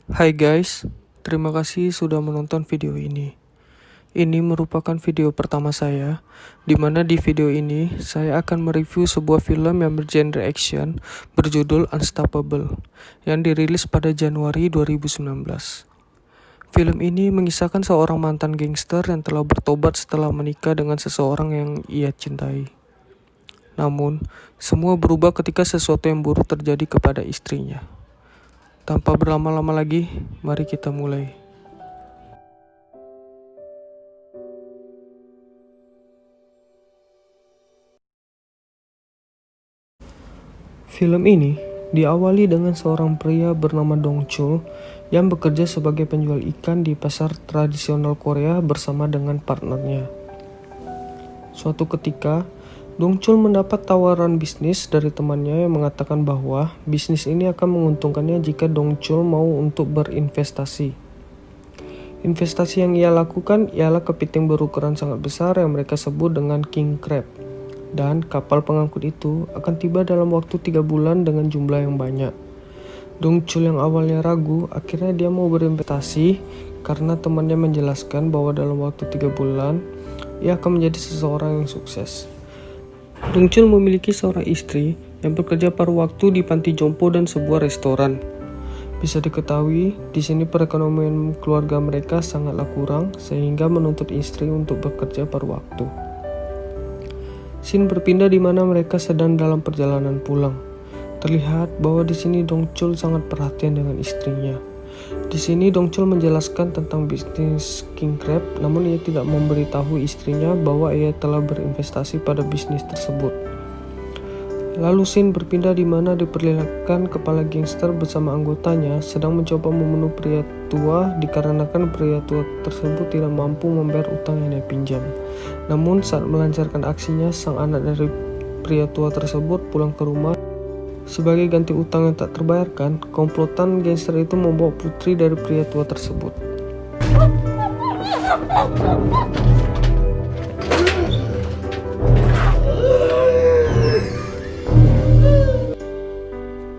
Hai guys, terima kasih sudah menonton video ini. Ini merupakan video pertama saya, di mana di video ini saya akan mereview sebuah film yang bergenre action berjudul Unstoppable, yang dirilis pada Januari 2019. Film ini mengisahkan seorang mantan gangster yang telah bertobat setelah menikah dengan seseorang yang ia cintai. Namun, semua berubah ketika sesuatu yang buruk terjadi kepada istrinya. Tanpa berlama-lama lagi, mari kita mulai. Film ini diawali dengan seorang pria bernama Dong Chul yang bekerja sebagai penjual ikan di pasar tradisional Korea bersama dengan partnernya. Suatu ketika, Dong Chul mendapat tawaran bisnis dari temannya yang mengatakan bahwa bisnis ini akan menguntungkannya jika Dong Chul mau untuk berinvestasi. Investasi yang ia lakukan ialah kepiting berukuran sangat besar yang mereka sebut dengan King Crab. Dan kapal pengangkut itu akan tiba dalam waktu 3 bulan dengan jumlah yang banyak. Dong Chul yang awalnya ragu, akhirnya dia mau berinvestasi karena temannya menjelaskan bahwa dalam waktu 3 bulan, ia akan menjadi seseorang yang sukses. Dong Chul memiliki seorang istri yang bekerja paruh waktu di panti jompo dan sebuah restoran. Bisa diketahui, di sini perekonomian keluarga mereka sangatlah kurang sehingga menuntut istri untuk bekerja paruh waktu. Scene berpindah di mana mereka sedang dalam perjalanan pulang. Terlihat bahwa di sini Dong Chul sangat perhatian dengan istrinya. Di sini Dong Chul menjelaskan tentang bisnis King Crab, namun ia tidak memberitahu istrinya bahwa ia telah berinvestasi pada bisnis tersebut. Lalu scene berpindah di mana diperlihatkan kepala gangster bersama anggotanya sedang mencoba membunuh pria tua dikarenakan pria tua tersebut tidak mampu membayar utang yang dia pinjam. Namun saat melancarkan aksinya, sang anak dari pria tua tersebut pulang ke rumah. Sebagai ganti utang yang tak terbayarkan, komplotan gangster itu membawa putri dari pria tua tersebut.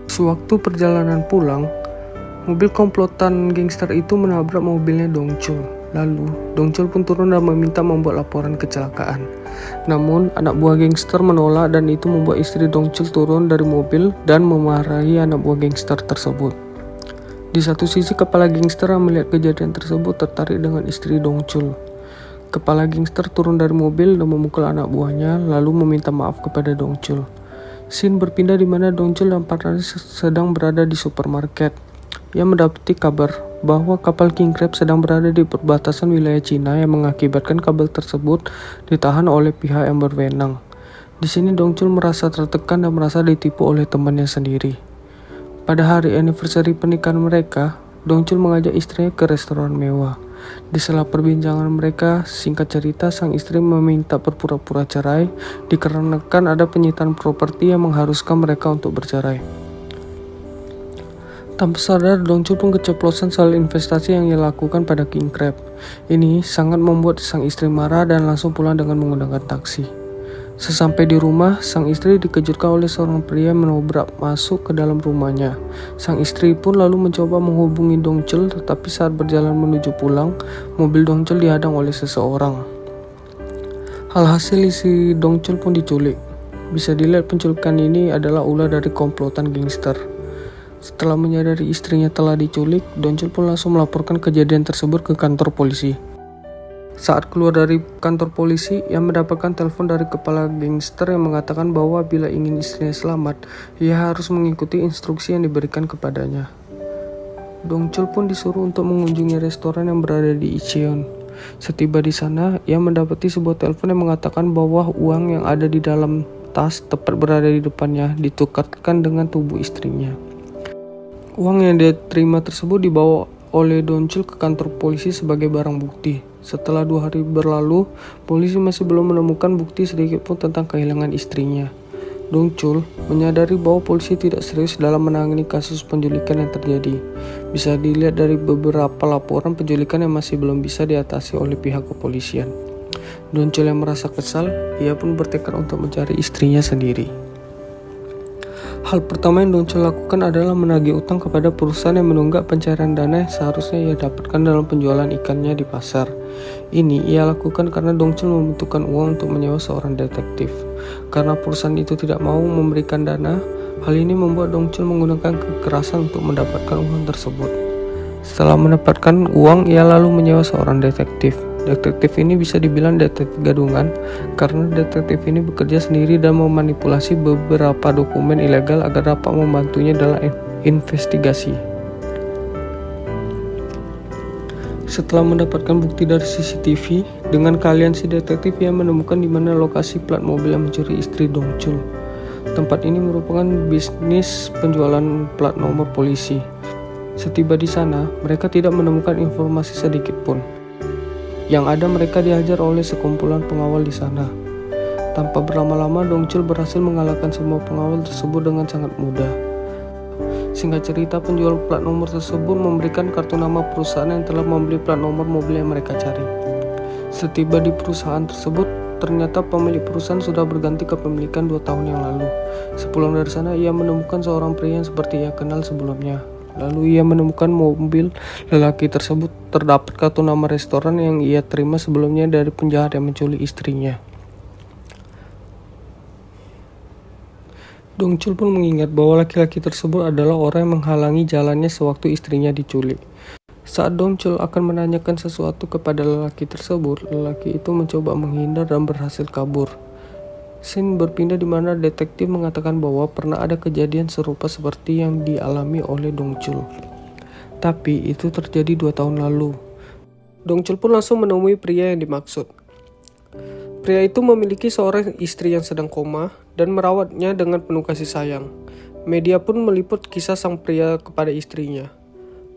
Sewaktu perjalanan pulang, mobil komplotan gangster itu menabrak mobilnya Dong Chul. Lalu, Dong Chul pun turun dan meminta membuat laporan kecelakaan. Namun, anak buah gangster menolak dan itu membuat istri Dong Chul turun dari mobil dan memarahi anak buah gangster tersebut. Di satu sisi, kepala gangster yang melihat kejadian tersebut tertarik dengan istri Dong Chul. Kepala gangster turun dari mobil dan memukul anak buahnya, lalu meminta maaf kepada Dong Chul. Scene berpindah di mana Dong Chul dan partnernya sedang berada di supermarket. Ia mendapati kabar bahwa kapal King Crab sedang berada di perbatasan wilayah Cina yang mengakibatkan kapal tersebut ditahan oleh pihak yang berwenang. Di sini Dong Chul merasa tertekan dan merasa ditipu oleh temannya sendiri. Pada hari anniversary pernikahan mereka, Dong Chul mengajak istrinya ke restoran mewah. Di sela perbincangan mereka, singkat cerita sang istri meminta berpura-pura cerai dikarenakan ada penyitaan properti yang mengharuskan mereka untuk bercerai. Tanpa sadar, Dong Chul pun keceplosan soal investasi yang ia lakukan pada King Crab. Ini sangat membuat sang istri marah dan langsung pulang dengan menggunakan taksi. Sesampai di rumah, sang istri dikejutkan oleh seorang pria menobrak masuk ke dalam rumahnya. Sang istri pun lalu mencoba menghubungi Dong Chul, tetapi saat berjalan menuju pulang, mobil Dong Chul dihadang oleh seseorang. Alhasil si Dong Chul pun diculik. Bisa dilihat penculikan ini adalah ulah dari komplotan gangster. Setelah menyadari istrinya telah diculik, Dong Chul pun langsung melaporkan kejadian tersebut ke kantor polisi. Saat keluar dari kantor polisi, ia mendapatkan telepon dari kepala gangster yang mengatakan bahwa bila ingin istrinya selamat, ia harus mengikuti instruksi yang diberikan kepadanya. Dong Chul pun disuruh untuk mengunjungi restoran yang berada di Icheon. Setiba di sana, ia mendapati sebuah telepon yang mengatakan bahwa uang yang ada di dalam tas tepat berada di depannya ditukarkan dengan tubuh istrinya. Uang yang dia terima tersebut dibawa oleh Dong Chul ke kantor polisi sebagai barang bukti. Setelah 2 hari berlalu, polisi masih belum menemukan bukti sedikit pun tentang kehilangan istrinya. Dong Chul menyadari bahwa polisi tidak serius dalam menangani kasus penculikan yang terjadi. Bisa dilihat dari beberapa laporan penculikan yang masih belum bisa diatasi oleh pihak kepolisian. Dong Chul yang merasa kesal, ia pun bertekad untuk mencari istrinya sendiri. Hal pertama yang Dongchul lakukan adalah menagih utang kepada perusahaan yang menunggak pencairan dana yang seharusnya ia dapatkan dalam penjualan ikannya di pasar. Ini ia lakukan karena Dongchul membutuhkan uang untuk menyewa seorang detektif. Karena perusahaan itu tidak mau memberikan dana, hal ini membuat Dongchul menggunakan kekerasan untuk mendapatkan uang tersebut. Setelah mendapatkan uang, ia lalu menyewa seorang detektif. Detektif ini bisa dibilang detektif gadungan karena detektif ini bekerja sendiri dan memanipulasi beberapa dokumen ilegal agar dapat membantunya dalam investigasi. Setelah mendapatkan bukti dari CCTV, dengan keahlian si detektif ia menemukan di mana lokasi plat mobil yang mencuri istri Dongchul. Tempat ini merupakan bisnis penjualan plat nomor polisi. Setiba di sana, mereka tidak menemukan informasi sedikit pun. Yang ada mereka dihajar oleh sekumpulan pengawal di sana. Tanpa berlama-lama, Dongchul berhasil mengalahkan semua pengawal tersebut dengan sangat mudah. Singkat cerita, penjual plat nomor tersebut memberikan kartu nama perusahaan yang telah membeli plat nomor mobil yang mereka cari. Setiba di perusahaan tersebut, ternyata pemilik perusahaan sudah berganti kepemilikan 2 tahun yang lalu. Sepulang dari sana, ia menemukan seorang pria yang seperti ia kenal sebelumnya. Lalu ia menemukan mobil lelaki tersebut terdapat kartu nama restoran yang ia terima sebelumnya dari penjahat yang menculik istrinya. Dongchul pun mengingat bahwa laki-laki tersebut adalah orang yang menghalangi jalannya sewaktu istrinya diculik. Saat Dongchul akan menanyakan sesuatu kepada lelaki tersebut, lelaki itu mencoba menghindar dan berhasil kabur. Scene berpindah di mana detektif mengatakan bahwa pernah ada kejadian serupa seperti yang dialami oleh Dongchul. Tapi itu terjadi 2 tahun lalu. Dongchul pun langsung menemui pria yang dimaksud. Pria itu memiliki seorang istri yang sedang koma dan merawatnya dengan penuh kasih sayang. Media pun meliput kisah sang pria kepada istrinya.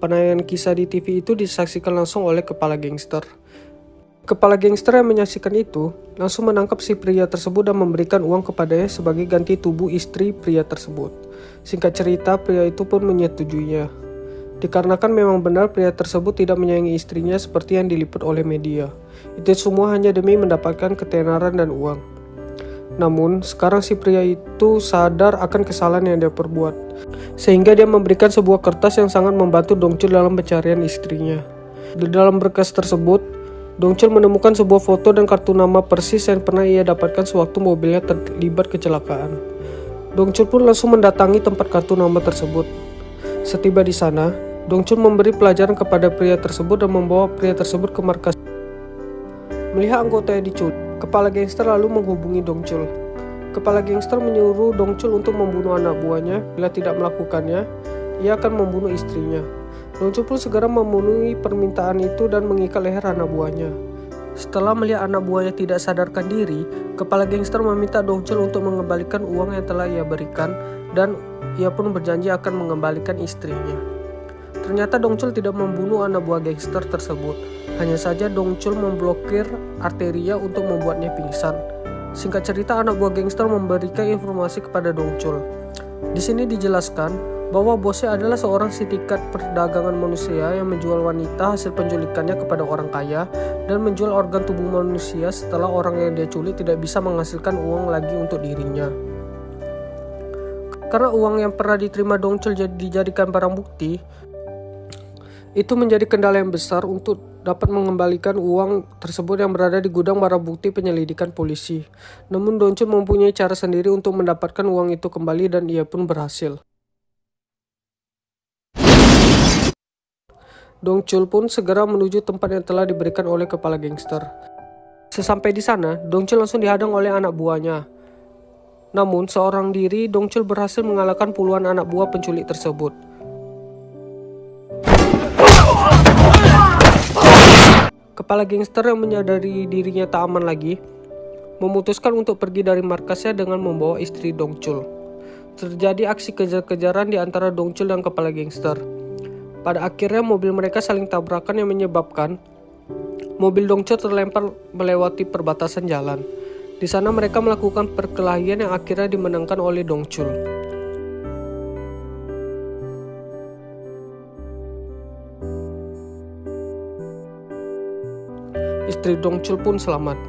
Penayangan kisah di TV itu disaksikan langsung oleh kepala gangster. Kepala gangster yang menyaksikan itu langsung menangkap si pria tersebut dan memberikan uang kepadanya sebagai ganti tubuh istri pria tersebut. Singkat cerita, pria itu pun menyetujuinya. Dikarenakan memang benar pria tersebut tidak menyayangi istrinya seperti yang diliput oleh media. Itu semua hanya demi mendapatkan ketenaran dan uang. Namun, sekarang si pria itu sadar akan kesalahan yang dia perbuat. Sehingga dia memberikan sebuah kertas yang sangat membantu Dongchul dalam pencarian istrinya. Di dalam berkas tersebut, Dongchul menemukan sebuah foto dan kartu nama persis yang pernah ia dapatkan sewaktu mobilnya terlibat kecelakaan. Dongchul pun langsung mendatangi tempat kartu nama tersebut. Setiba di sana, Dongchul memberi pelajaran kepada pria tersebut dan membawa pria tersebut ke markas. Melihat anggota yang diculik, kepala gangster lalu menghubungi Dongchul. Kepala gangster menyuruh Dongchul untuk membunuh anak buahnya. Bila tidak melakukannya, ia akan membunuh istrinya. Dongchul pun segera memenuhi permintaan itu dan mengikat leher anak buahnya. Setelah melihat anak buahnya tidak sadarkan diri, kepala gangster meminta Dongchul untuk mengembalikan uang yang telah ia berikan dan ia pun berjanji akan mengembalikan istrinya. Ternyata Dongchul tidak membunuh anak buah gangster tersebut. Hanya saja Dongchul memblokir arteria untuk membuatnya pingsan. Singkat cerita, anak buah gangster memberikan informasi kepada Dongchul. Di sini dijelaskan bahwa bosnya adalah seorang sindikat perdagangan manusia yang menjual wanita hasil penculikannya kepada orang kaya dan menjual organ tubuh manusia setelah orang yang dia culik tidak bisa menghasilkan uang lagi untuk dirinya. Karena uang yang pernah diterima Dongchul dijadikan barang bukti, itu menjadi kendala yang besar untuk dapat mengembalikan uang tersebut yang berada di gudang barang bukti penyelidikan polisi. Namun Dongchul mempunyai cara sendiri untuk mendapatkan uang itu kembali dan ia pun berhasil. Dongchul pun segera menuju tempat yang telah diberikan oleh kepala gangster. Sesampai di sana, Dongchul langsung dihadang oleh anak buahnya. Namun, seorang diri, Dongchul berhasil mengalahkan puluhan anak buah penculik tersebut. Kepala gangster yang menyadari dirinya tak aman lagi, memutuskan untuk pergi dari markasnya dengan membawa istri Dongchul. Terjadi aksi kejar-kejaran di antara Dongchul dan kepala gangster. Pada akhirnya mobil mereka saling tabrakan yang menyebabkan mobil Dongchul terlempar melewati perbatasan jalan. Di sana mereka melakukan perkelahian yang akhirnya dimenangkan oleh Dongchul. Istri Dongchul pun selamat.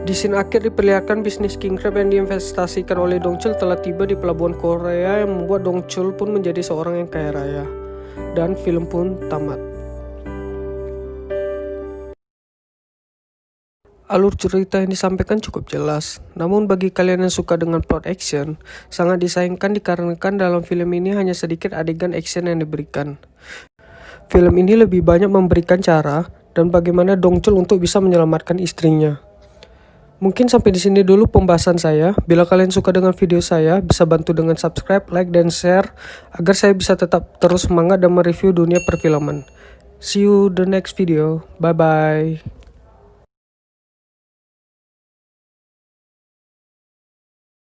Di scene akhir diperlihatkan bisnis king crab yang diinvestasikan oleh Dong Chul telah tiba di pelabuhan Korea yang membuat Dong Chul pun menjadi seorang yang kaya raya. Dan film pun tamat. Alur cerita yang disampaikan cukup jelas, namun bagi kalian yang suka dengan plot action, sangat disayangkan dikarenakan dalam film ini hanya sedikit adegan action yang diberikan. Film ini lebih banyak memberikan cara dan bagaimana Dong Chul untuk bisa menyelamatkan istrinya. Mungkin sampai di sini dulu pembahasan saya. Bila kalian suka dengan video saya, bisa bantu dengan subscribe, like, dan share agar saya bisa tetap terus semangat dan mereview dunia perfilman. See you the next video. Bye-bye.